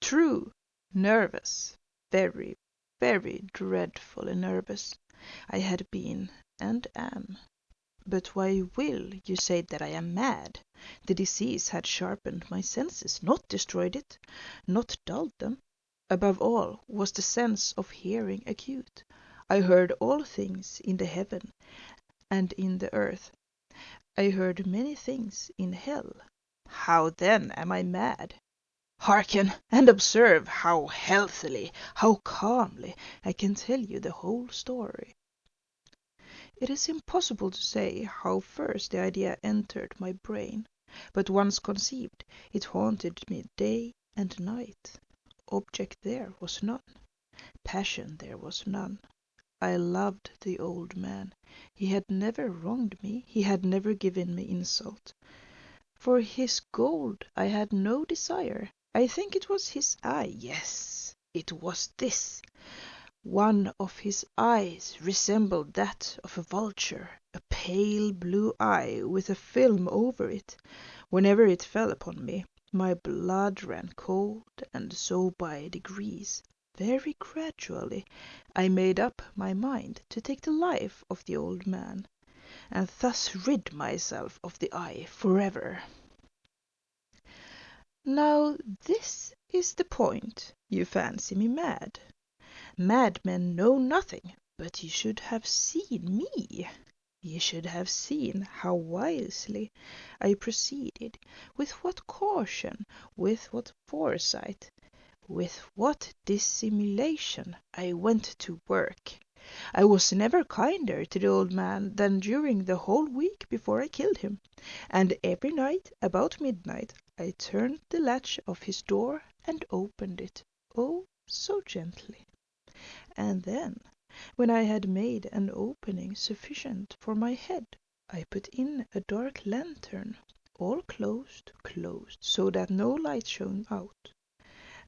True, nervous, very, very dreadfully nervous I had been and am. But why will you say that I am mad? The disease had sharpened my senses, not destroyed it, not dulled them. Above all was the sense of hearing acute. I heard all things in the heaven and in the earth. I heard many things in hell. How then am I mad? Hearken, and observe how healthily, how calmly I can tell you the whole story. It is impossible to say how first the idea entered my brain, but once conceived, it haunted me day and night. Object there was none, passion there was none. I loved the old man. He had never wronged me, he had never given me insult. For his gold I had no desire. I think it was his eye. Yes, it was this. One of his eyes resembled that of a vulture, a pale blue eye with a film over it. Whenever it fell upon me, my blood ran cold, and so by degrees, very gradually, I made up my mind to take the life of the old man, and thus rid myself of the eye forever. Now this is the point. You fancy me mad. Madmen know nothing, but you should have seen me. You should have seen how wisely I proceeded, with what caution, with what foresight, with what dissimulation I went to work. I was never kinder to the old man than during the whole week before I killed him, and every night about midnight I turned the latch of his door and opened it, oh, so gently. And then, when I had made an opening sufficient for my head, I put in a dark lantern, all closed, so that no light shone out.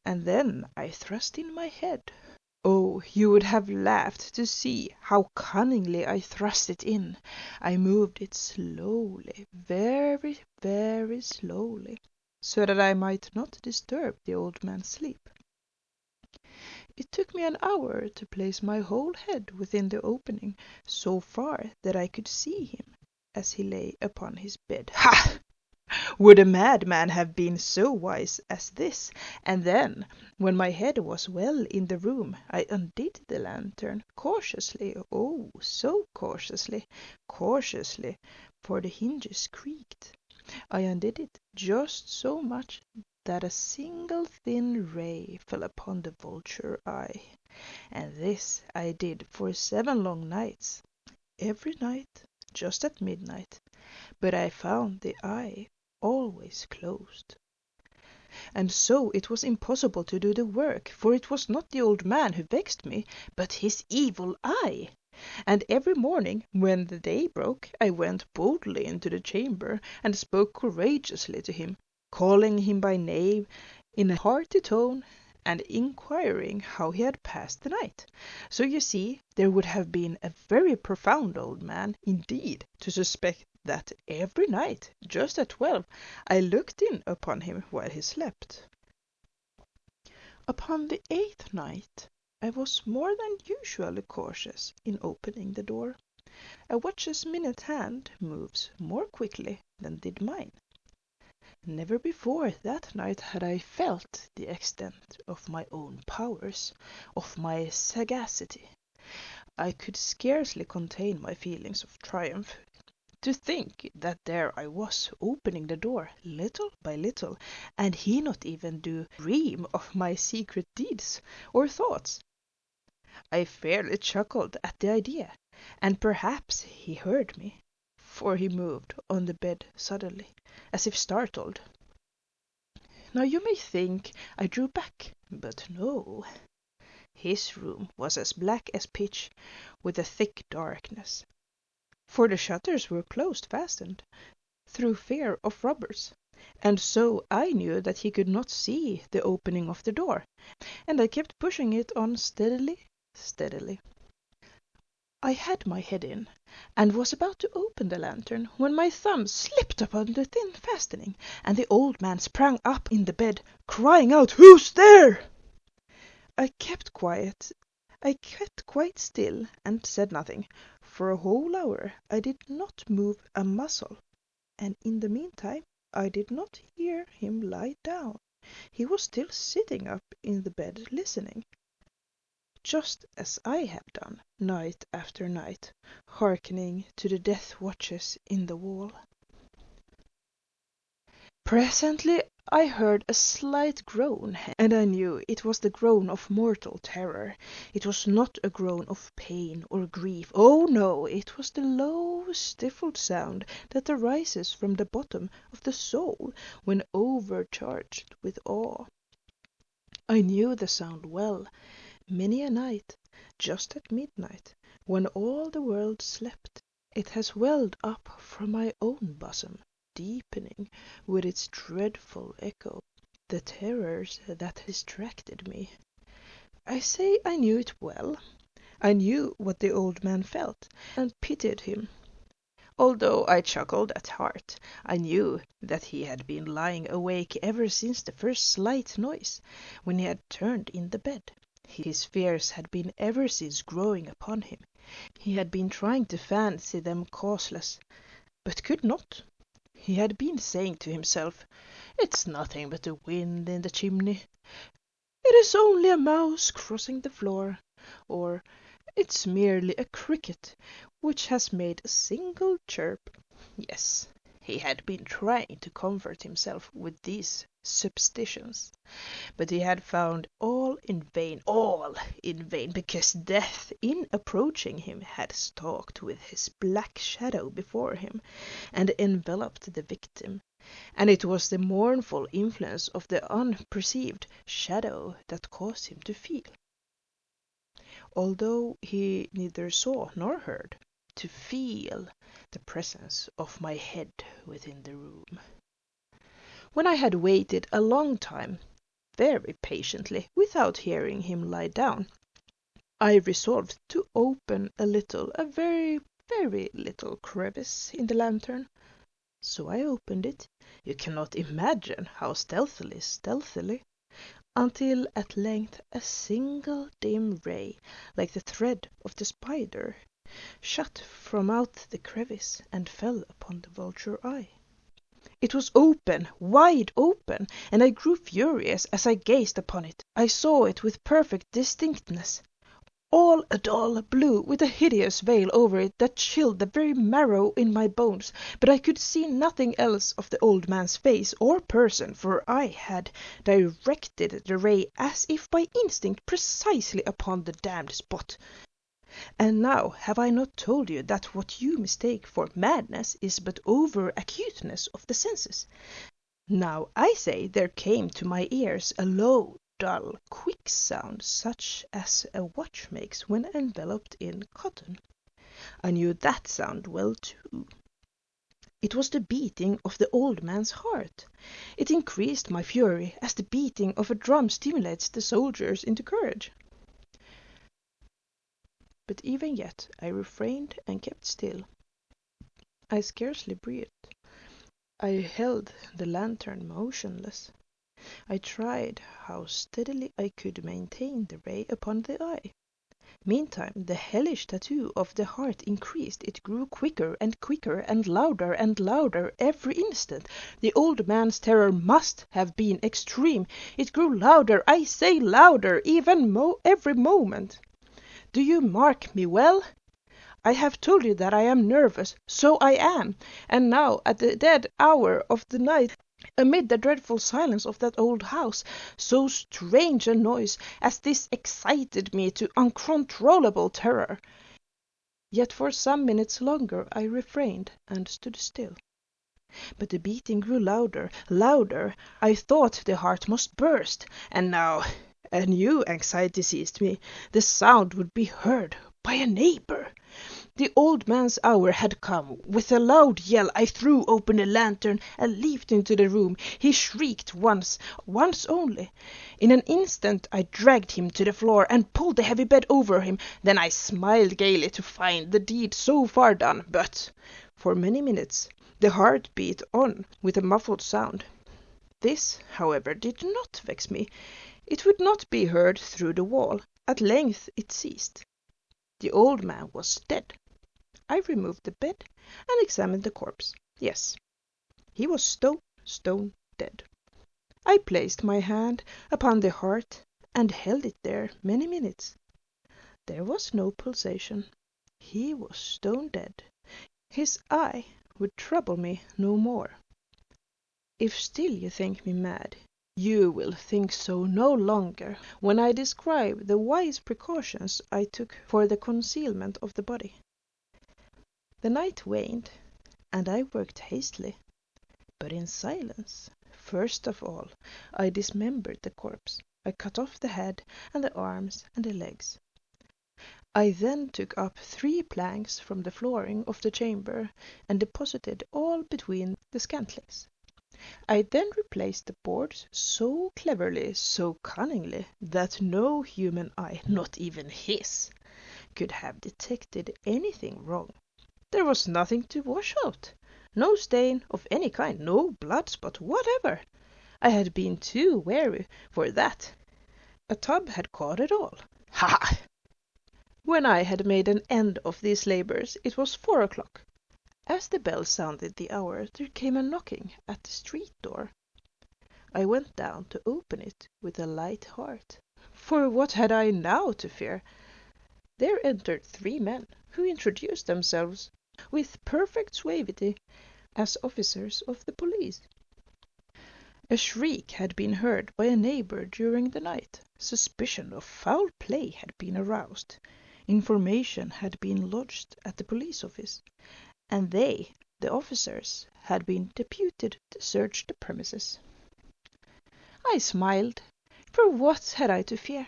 And then I thrust in my head. Oh, you would have laughed to see how cunningly I thrust it in. I moved it slowly, very, very slowly, so that I might not disturb the old man's sleep. It took me an hour to place my whole head within the opening, so far that I could see him as he lay upon his bed. Ha! Would a madman have been so wise as this? And then, when my head was well in the room, I undid the lantern, cautiously, oh, so cautiously, for the hinges creaked. I undid it just so much that a single thin ray fell upon the vulture eye, and this I did for 7 long nights, every night just at midnight, but I found the eye always closed. And so it was impossible to do the work, for it was not the old man who vexed me, but his evil eye. And every morning, when the day broke, I went boldly into the chamber, and spoke courageously to him, calling him by name in a hearty tone, and inquiring how he had passed the night. So you see, there would have been a very profound old man, indeed, to suspect that every night, just at 12, I looked in upon him while he slept. Upon the 8th night, I was more than usually cautious in opening the door. A watch's minute hand moves more quickly than did mine. Never before that night had I felt the extent of my own powers, of my sagacity. I could scarcely contain my feelings of triumph. To think that there I was, opening the door little by little, and he not even dream of my secret deeds or thoughts. I fairly chuckled at the idea, and perhaps he heard me, for he moved on the bed suddenly, as if startled. Now you may think I drew back, but no. His room was as black as pitch, with a thick darkness, for the shutters were fastened, through fear of robbers, and so I knew that he could not see the opening of the door, and I kept pushing it on steadily. I had my head in, and was about to open the lantern, when my thumb slipped upon the thin fastening, and the old man sprang up in the bed, crying out, "Who's there?" I kept quite still, and said nothing. For a whole hour I did not move a muscle, and in the meantime I did not hear him lie down. He was still sitting up in the bed listening, just as I have done night after night, hearkening to the death watches in the wall. Presently I heard a slight groan, and I knew it was the groan of mortal terror. It was not a groan of pain or grief. Oh no, it was the low, stifled sound that arises from the bottom of the soul when overcharged with awe. I knew the sound well. Many a night, just at midnight, when all the world slept, it has welled up from my own bosom, deepening with its dreadful echo the terrors that distracted me. I say I knew it well. I knew what the old man felt, and pitied him. Although I chuckled at heart, I knew that he had been lying awake ever since the first slight noise, when he had turned in the bed. His fears had been ever since growing upon him. He had been trying to fancy them causeless, but could not. He had been saying to himself, "It's nothing but the wind in the chimney," "It is only a mouse crossing the floor," or "It's merely a cricket which has made a single chirp." Yes, he had been trying to comfort himself with these superstitions, but he had found all in vain, because death, in approaching him, had stalked with his black shadow before him, and enveloped the victim, and it was the mournful influence of the unperceived shadow that caused him to feel, although he neither saw nor heard, to feel the presence of my head within the room. When I had waited a long time, very patiently, without hearing him lie down, I resolved to open a very, very little crevice in the lantern. So I opened it, you cannot imagine how stealthily, until at length a single dim ray, like the thread of the spider, shot from out the crevice and fell upon the vulture eye. It was open, wide open, and I grew furious as I gazed upon it. I saw it with perfect distinctness, all a dull blue, with a hideous veil over it that chilled the very marrow in my bones, but I could see nothing else of the old man's face or person, for I had directed the ray as if by instinct precisely upon the damned spot. And now have I not told you that what you mistake for madness is but over-acuteness of the senses? Now I say there came to my ears a low, dull, quick sound, such as a watch makes when enveloped in cotton. I knew that sound well too. It was the beating of the old man's heart. It increased my fury, as the beating of a drum stimulates the soldiers into courage. But even yet I refrained and kept still. I scarcely breathed. I held the lantern motionless. I tried how steadily I could maintain the ray upon the eye. Meantime the hellish tattoo of the heart increased. It grew quicker and quicker, and louder every instant. The old man's terror must have been extreme. It grew louder, I say louder, even every moment. Do you mark me well? I have told you that I am nervous. So I am. And now, at the dead hour of the night, amid the dreadful silence of that old house, so strange a noise as this excited me to uncontrollable terror. Yet for some minutes longer I refrained and stood still. But the beating grew louder. I thought the heart must burst, and now a new anxiety seized me. The sound would be heard by a neighbor. The old man's hour had come. With a loud yell I threw open the lantern and leaped into the room. He shrieked once only. In an instant I dragged him to the floor and pulled the heavy bed over him. Then I smiled gaily to find the deed so far done. But for many minutes the heart beat on with a muffled sound. This, however, did not vex me. It would not be heard through the wall. At length it ceased. The old man was dead. I removed the bed and examined the corpse. Yes, he was stone dead. I placed my hand upon the heart and held it there many minutes. There was no pulsation. He was stone dead. His eye would trouble me no more. If still you think me mad, you will think so no longer when I describe the wise precautions I took for the concealment of the body. The night waned, and I worked hastily, but in silence. First of all, I dismembered the corpse. I cut off the head and the arms and the legs. I then took up 3 planks from the flooring of the chamber and deposited all between the scantlings. I then replaced the boards so cleverly, so cunningly, that no human eye, not even his, could have detected anything wrong. There was nothing to wash out, no stain of any kind, no blood spot whatever. I had been too wary for that. A tub had caught it all. Ha! When I had made an end of these labors, it was 4 o'clock. As the bell sounded the hour, there came a knocking at the street door. I went down to open it with a light heart, for what had I now to fear? There entered 3 men, who introduced themselves with perfect suavity as officers of the police. A shriek had been heard by a neighbor during the night. Suspicion of foul play had been aroused. Information had been lodged at the police office, and they, the officers, had been deputed to search the premises. I smiled, for what had I to fear?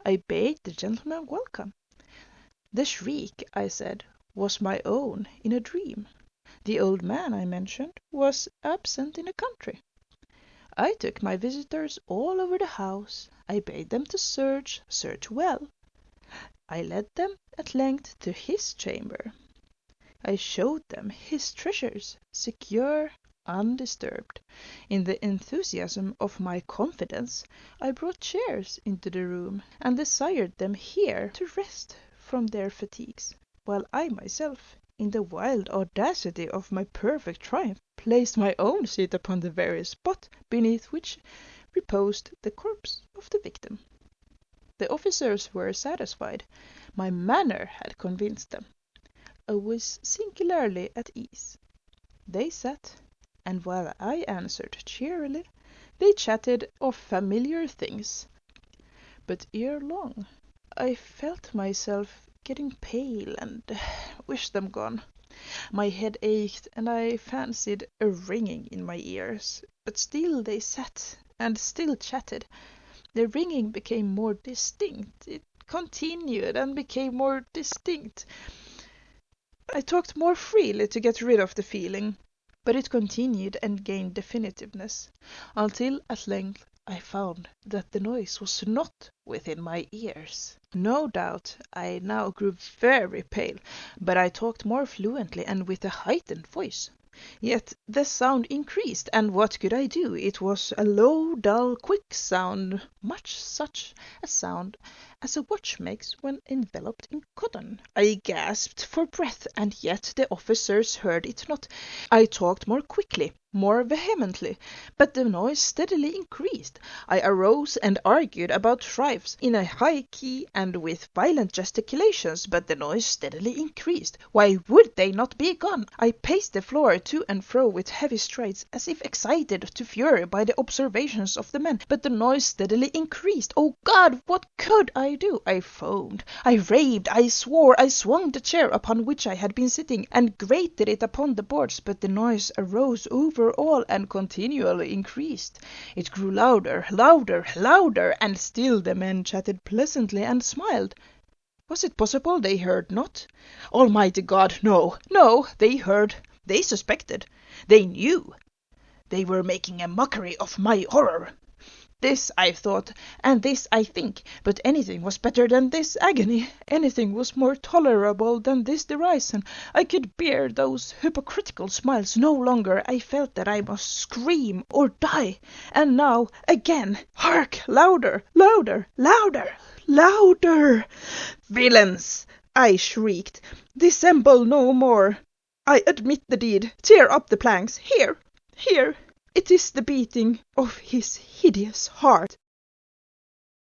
I bade the gentleman welcome. The shriek, I said, was my own in a dream. The old man I mentioned was absent in the country. I took my visitors all over the house. I bade them to search well. I led them at length to his chamber. I showed them his treasures, secure, undisturbed. In the enthusiasm of my confidence, I brought chairs into the room and desired them here to rest from their fatigues, while I myself, in the wild audacity of my perfect triumph, placed my own seat upon the very spot beneath which reposed the corpse of the victim. The officers were satisfied. My manner had convinced them. I was singularly at ease. They sat, and while I answered cheerily, they chatted of familiar things. But ere long, I felt myself getting pale and wished them gone. My head ached, and I fancied a ringing in my ears. But still they sat, and still chatted. The ringing became more distinct. It continued and became more distinct. I talked more freely to get rid of the feeling, but it continued and gained definitiveness, until at length I found that the noise was not within my ears. No doubt I now grew very pale, but I talked more fluently and with a heightened voice. Yet the sound increased, and what could I do? It was a low, dull, quick sound, much such a sound as a watch makes when enveloped in cotton. I gasped for breath, and yet the officers heard it not. I talked more quickly, more vehemently, but the noise steadily increased. I arose and argued about trifles in a high key and with violent gesticulations, but the noise steadily increased. Why would they not be gone? I paced the floor to and fro with heavy strides, as if excited to fury by the observations of the men, but the noise steadily increased. Oh God, what could I do? I foamed, I raved, I swore, I swung the chair upon which I had been sitting, and grated it upon the boards, but the noise arose over all and continually increased. It grew louder, louder, louder, and still the men chatted pleasantly and smiled. Was it possible they heard not? Almighty God, no, no, they heard, they suspected, they knew. They were making a mockery of my horror. This I thought, and this I think, but anything was better than this agony. Anything was more tolerable than this derision. I could bear those hypocritical smiles no longer. I felt that I must scream or die. And now, again, hark! Louder, louder, louder, louder! Villains! I shrieked. Dissemble no more. I admit the deed. Tear up the planks. Here, here. It is the beating of his hideous heart.